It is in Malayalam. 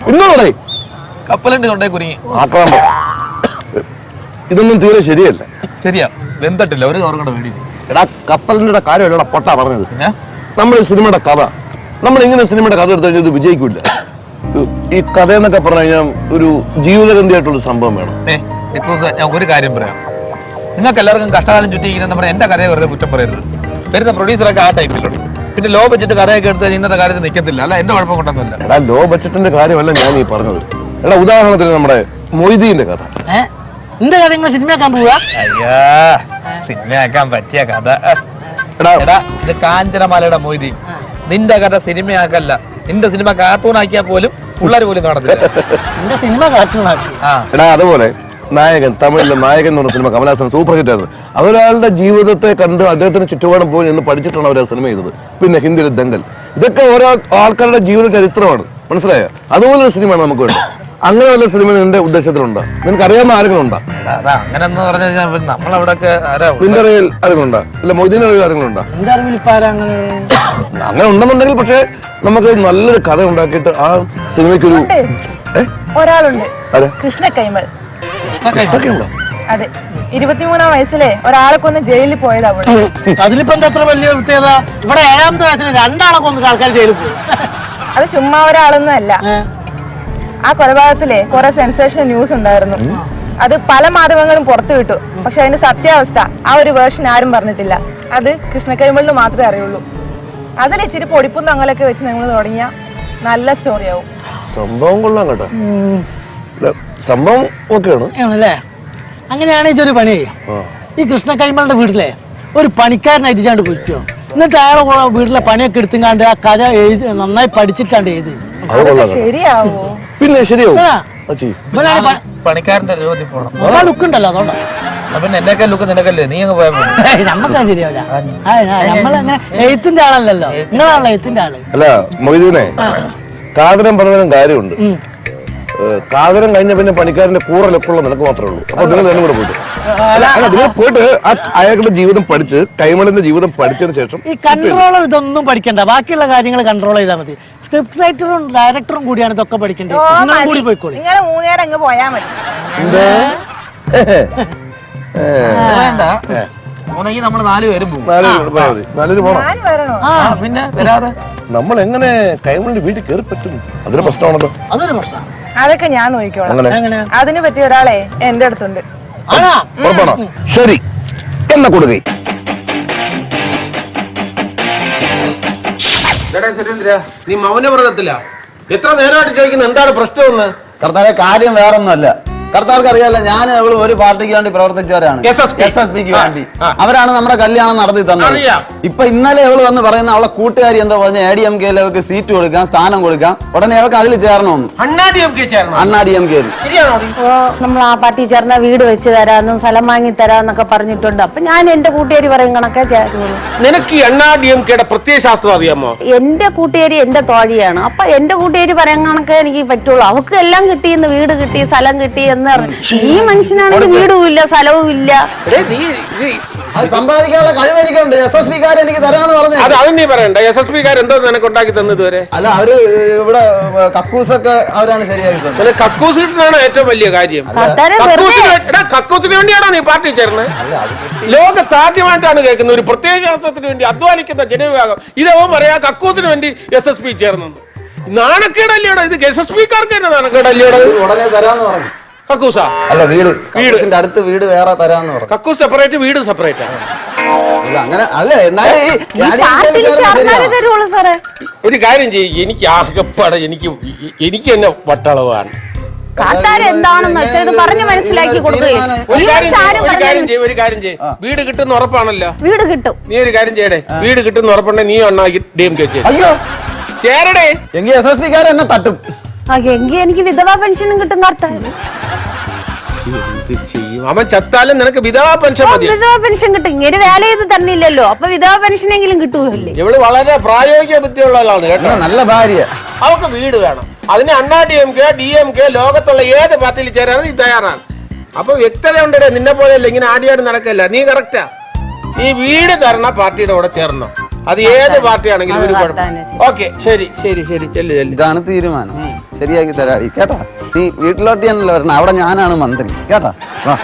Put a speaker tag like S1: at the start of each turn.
S1: ഒന്നുകൂടെ
S2: കപ്പലിന്റെ കൊണ്ടേ കുരുങ്ങി
S1: ആക്രാമം. ഇതൊന്നും തീരെ ശരിയല്ല.
S2: ശരിയാ, വെന്തട്ടില്ല, ഒരു കവറും കൂടെ വേണ്ടി.
S1: എടാ കപ്പലിന്റെ കാര്യമല്ലടാ പൊട്ടാ പറഞ്ഞത്.
S2: പിന്നെ
S1: നമ്മുടെ സിനിമയുടെ കഥ, നമ്മൾ ഇങ്ങനെ സിനിമയുടെ കഥ എടുത്തു കഴിഞ്ഞാൽ ഇത് വിജയിക്കില്ല. ഈ കഥ എന്നൊക്കെ പറഞ്ഞു കഴിഞ്ഞാൽ ഒരു ജീവിതഗന്ധിയായിട്ടുള്ള സംഭവം വേണം.
S2: ഞാൻ ഒരു കാര്യം പറയാം, നിങ്ങൾക്ക് എല്ലാവർക്കും കഷ്ടകാലം ചുറ്റി ഇങ്ങനെ നമ്മുടെ എന്റെ കഥയെ വെറുതെ കുറ്റം പറയരുത്. വരുന്ന പ്രൊഡ്യൂസറൊക്കെ ആ ടൈപ്പിലുണ്ട്. പിന്നെ ലോ ബഡ്ജറ്റ് കഥയൊക്കെ എടുത്ത് ഇന്നത്തെ കാലത്ത് നിൽക്കത്തില്ല. അല്ല, എന്റെ കുഴപ്പം കൊണ്ടൊന്നുമില്ല.
S1: എടാ ലോ ബഡ്ജറ്റിന്റെ കാര്യമല്ല ഞാൻ ഈ പറഞ്ഞത്. എടാ ഉദാഹരണത്തിന് നമ്മുടെ മൊയ്തീന്റെ കഥ.
S3: എന്റെ കഥ നിങ്ങൾ സിനിമയാക്കാൻ പോവുക?
S2: അയ്യാ, സിനിമയാക്കാൻ പറ്റിയ കഥ. എടാ ഇത് കാഞ്ചനമാലയുടെ മൊയ്തീൻ. നിന്റെ കഥ സിനിമയാക്കല്ല, നിന്റെ സിനിമ കാർട്ടൂണാക്കിയാൽ പോലും പിള്ളേർ പോലും കാണത്തില്ല.
S3: എന്റെ സിനിമ കാർട്ടൂണാക്കി.
S1: എടാ അതുപോലെ നായകൻ, തമിഴിലെ നായകൻ എന്ന് പറഞ്ഞ സിനിമ കമലഹാസൻ സൂപ്പർ ഹിറ്റ് ആയിരുന്നു. അതൊരാളുടെ ജീവിതത്തെ കണ്ട് അദ്ദേഹത്തിന് ചുറ്റുപാടും പോയി എന്ന് പഠിച്ചിട്ടാണ് അവർ ആ സിനിമ ചെയ്തത്. പിന്നെ ഹിന്ദിയിലെ ദങ്കൽ, ഇതൊക്കെ ഓരോ ആൾക്കാരുടെ ജീവിത ചരിത്രമാണ്, മനസ്സിലായോ? അതുപോലെ ഒരു സിനിമയാണ് നമുക്ക് വേണ്ടത്. അങ്ങനെ വല്ല സിനിമ നിന്റെ ഉദ്ദേശത്തിലുണ്ടോ? നിനക്ക് അറിയാവുന്ന ആരെങ്കിലും ഉണ്ടോ?
S2: അങ്ങനെ പറഞ്ഞു കഴിഞ്ഞാൽ നമ്മളവിടൊക്കെ
S1: നിന്റെ അറിവിൽ ആരെങ്കിലും ഉണ്ടോ? അല്ല മൊയ്തീന്റെ അറിവിൽ ആരെങ്കിലും ഉണ്ടോ?
S3: എന്റെ അറിവിൽ ഇപ്പൊ
S1: അങ്ങനെ ഉണ്ടെന്നുണ്ടെങ്കിൽ പക്ഷെ നമുക്ക് നല്ലൊരു കഥ ഉണ്ടാക്കിയിട്ട് ആ സിനിമയ്ക്കൊരു
S4: ഒരാളുണ്ട്, കൃഷ്ണ കൈമൾ. അതെ, 23-ാം വയസ്സിലെ ഒരാളെ കൊന്ന് ജയിലിൽ പോയതാ.
S3: അതിലിപ്പോ എന്താ അത്ര വലിയ പ്രത്യേകത? ഇവിടെ 7-ാമത്തെ വയസ്സിന് 2 ആളെ കൊന്നിട്ട് ആൾക്കാർ ജയിലിൽ പോയി.
S4: അത് ചുമ്മാ ഒരാളൊന്നും അല്ല. ആ കൊലപാതകത്തിലെ കുറെ സെൻസേഷൻ ന്യൂസ് ഉണ്ടായിരുന്നു. അത് പല മാധ്യമങ്ങളും പുറത്തുവിട്ടു. പക്ഷെ അതിന്റെ സത്യാവസ്ഥ ആ ഒരു വേർഷൻ ആരും പറഞ്ഞിട്ടില്ല. അത് കൃഷ്ണ കൈമളിന് മാത്രമേ അറിയുള്ളൂ. അതിൽ ഇച്ചിരി പൊടിപ്പും തങ്ങലൊക്കെ വെച്ച് നിങ്ങൾ തുടങ്ങിയ നല്ല സ്റ്റോറി ആവും.
S1: സംഭവം കൊള്ളാം കേട്ടോ, സംഭവം ഓക്കെയാണ്
S3: ആണല്ലേ? അങ്ങനെയാണെങ്കിൽ ഒരു പണി ചെയ്യും. ഈ കൃഷ്ണ കൈമളുടെ വീട്ടിലെ ഒരു പണിക്കാരനെ അയച്ചാണ്ട് പോയിക്കോ. എന്നിട്ട് അയാളെ വീട്ടിലെ പണിയൊക്കെ എടുത്തുകാണ്ട് ആ കഥ എഴുതി നന്നായി പഠിച്ചിട്ടാണ്ട് എഴുതി.
S4: ശരിയാവോ?
S1: പിന്നെ ശരിയാവും.
S2: പണിക്കാരന്റെ രൂപത്തിൽ പോകണം.
S3: ലുക്ക് ഉണ്ടല്ലോ, അതുകൊണ്ടാണ്.
S2: പിന്നെ എന്നൊക്കെ ലുക്ക് നിനക്കല്ലേ, നീ അങ്ങ് പോയാൽ
S3: നമ്മക്കത് ശരിയാവില്ല. നമ്മളങ്ങനെ എഴുത്തിന്റെ ആളല്ലല്ലോ, നിങ്ങളാണല്ലോ എഴുത്തിന്റെ ആള്.
S1: അല്ല മൊയ്തീനെ, കാതരം പറഞ്ഞതിനും കാര്യമുണ്ട്. കാതരം കഴിഞ്ഞ പിന്നെ പണിക്കാരന്റെ കൂടെ ലുക്കുള്ള നിനക്ക് മാത്രമേ ഉള്ളൂ. അപ്പൊ നിങ്ങൾ തന്നെ കൂടെ പോയിട്ട് നിങ്ങൾ പോയിട്ട് അയാളുടെ ജീവിതം പഠിച്ച് കൈമളിന്റെ ജീവിതം പഠിച്ചതിന് ശേഷം
S3: ഈ കൺട്രോളർ ഇതൊന്നും പഠിക്കണ്ട, ബാക്കിയുള്ള കാര്യങ്ങൾ കൺട്രോൾ ചെയ്താൽ മതി. സ്ക്രിപ്റ്റ് റൈറ്ററും ഡയറക്ടറും കൂടിയാണ് ഇതൊക്കെ പഠിക്കേണ്ടത്. കൂടി പോയിക്കോളി.
S4: നിങ്ങൾ 3 നേരം അങ്ങ് പോയാ മതി.
S2: നമ്മൾ 4 പേരും പോകും.
S4: പിന്നെ
S1: നമ്മൾ എങ്ങനെ കൈമളിന്റെ വീട്ടിൽ കയറി പറ്റും? അതൊരു പ്രശ്നമാണല്ലോ.
S3: അതൊരു പ്രശ്നം.
S4: അതൊക്കെ ഞാൻ നോക്കിക്കോളാം. അതിന് പറ്റിയ ഒരാളെ എന്റെ അടുത്തുണ്ട്.
S1: ശരി, എന്നെ കൊടുക്കേ.
S5: നീ മൗനവ്രതത്തില്ല. എത്ര നേരമായിട്ട് ചോദിക്കുന്ന എന്താണ് പ്രശ്നമെന്ന്?
S6: കർത്താവെ, കാര്യം വേറൊന്നുമല്ല. കർത്താവർക്ക് അറിയാലോ, ഞാൻ അവള് ഒരു പാർട്ടിക്ക് വേണ്ടി പ്രവർത്തിച്ചവരാണ്, SSPക്ക് വേണ്ടി. അവരാണ് നമ്മുടെ കല്യാണം നടത്തി തന്നത്. ഇപ്പൊ ഇന്നലെ അവള് വന്ന് പറയുന്ന അവളെ കൂട്ടുകാരി എന്താ പറഞ്ഞ ADMKയിൽ അവർക്ക് സീറ്റ് കൊടുക്കാം, സ്ഥാനം കൊടുക്കാം, ഉടനെ അവർക്ക് അതിൽ ചേരണമെന്ന്. അണ്ണാ DMK
S7: നമ്മൾ ആ പാർട്ടി ചേർന്ന വീട് വെച്ച് തരാന്നും സ്ഥലം വാങ്ങി തരാന്നൊക്കെ പറഞ്ഞിട്ടുണ്ട്. അപ്പൊ ഞാൻ എന്റെ കൂട്ടുകാരി പറയും കണക്കെ ചേർന്നു.
S5: നിനക്ക് അണ്ണാ DMKയുടെ പ്രത്യയശാസ്ത്രം അറിയാമോ?
S7: എന്റെ കൂട്ടുകാരി എന്റെ തോഴിയാണ്. അപ്പൊ എന്റെ കൂട്ടുകാരി പറയാൻ കണക്കെ എനിക്ക് പറ്റുള്ളൂ. അവർക്ക് എല്ലാം കിട്ടിയെന്ന്, വീട് കിട്ടി, സ്ഥലം കിട്ടി എന്ന്. ഈ മനുഷ്യനാണെങ്കിൽ വീടും ഇല്ല, സ്ഥലവും ഇല്ല.
S6: സമ്പാദിക്കാനുള്ള കഴിവ് എനിക്കുണ്ട്. SSPക്കാർ എനിക്ക് തരാന്ന് പറഞ്ഞു.
S5: അത് നീ പറയണ്ട. SSPക്കാർ എന്തോ നിനക്ക് ഉണ്ടാക്കി തന്നത് വരെ?
S6: അല്ല, അവര് ഇവിടെ കക്കൂസൊക്കെ അവരാണ് ശരിയാക്കി തന്നത്.
S5: കക്കൂസ് കിട്ടുന്നതാണ് ഏറ്റവും വലിയ കാര്യം. കക്കൂസിന് വേണ്ടിയാണോ നീ പാർട്ടി ചേർന്നത്? ലോകത്താദ്യമായിട്ടാണ് കേൾക്കുന്നത് ഒരു പ്രത്യേക ശാസ്ത്രത്തിന് വേണ്ടി അധ്വാനിക്കുന്ന ജനവിഭാഗം ഇതവൻ പറയാ കക്കൂസിന് വേണ്ടി SSP ചേർന്നത്. നാണക്കേടല്ലേടാ ഇത്? SSPക്കാർക്ക് തന്നെ നാണക്കേടല്ലേടാ?
S6: ഉടനെ തരാന്ന് പറഞ്ഞു.
S5: കക്കൂസ
S6: അല്ല, വീടിന്റെ അടുത്ത് വീട് വേറെ തരാന്ന് പറഞ്ഞു.
S5: കക്കൂസ് സെപ്പറേറ്റ്, വീട് സെപ്പറേറ്റ്.
S6: അങ്ങനെ അല്ലേ?
S5: ഒരു കാര്യം ചെയ്യും, എനിക്ക് ആകെപ്പാടെ എനിക്ക് തന്നെ വട്ടളവാണ്. ഒരു കാര്യം ചെയ്യും, വീട് കിട്ടുന്ന ഉറപ്പാണല്ലോ.
S7: വീട് കിട്ടും.
S5: നീ ഒരു കാര്യം ചെയ്യടേ, വീട് കിട്ടുന്ന ഉറപ്പുണ്ടെങ്കിൽ നീ ഒന്നാക്കി DMK
S6: അയ്യോ
S5: ചേരടേ.
S6: എങ്കിൽ SSPക്കാർ എന്നെ തട്ടും.
S7: എങ്കിൽ എനിക്ക് വിധവാ പെൻഷനും കിട്ടും. കർത്താവ്
S5: അവൻ ചത്താലും നിനക്ക് വിധവാ പെൻഷൻ മതി.
S7: വിധവാ പെൻഷൻ കിട്ടും. ഇങ്ങനെ വേല ചെയ്ത് തന്നില്ലല്ലോ, അപ്പൊ വിധവാ പെൻഷനെങ്കിലും കിട്ടൂല്ലേ?
S5: ഇവള് വളരെ പ്രായോഗിക ബുദ്ധിയുള്ള ആളാണ് കേട്ടോ.
S6: നല്ല ഭാര്യ.
S5: അവർക്ക് വീട് വേണം. അതിന് അണ്ണാ DMK ലോകത്തുള്ള ഏത് പാർട്ടിയിൽ ചേരാൻ നീ തയ്യാറാണ്. അപ്പൊ വ്യക്തത ഉണ്ടേ, നിന്നെ പോലെയല്ല ഇങ്ങനെ ആടിയാടി നടക്കല്ല. നീ കറക്റ്റാ. ഈ വീട് തരണ പാർട്ടിയുടെ കൂടെ ചേർന്നോ? അത് ഏത് പാർട്ടി ആണെങ്കിലും ഒരു കുഴപ്പം. ഓക്കെ, ശരി ശരി ശരി, ചെല്ലു ചെല്ലു.
S6: ഇതാണ് തീരുമാനം. ശരിയാക്കി തരാടി കേട്ടാ. നീ വീട്ടിലോട്ട് തന്നെയല്ലേ വരണം, അവിടെ ഞാനാണ് മന്ത്രി കേട്ടാ. വാ.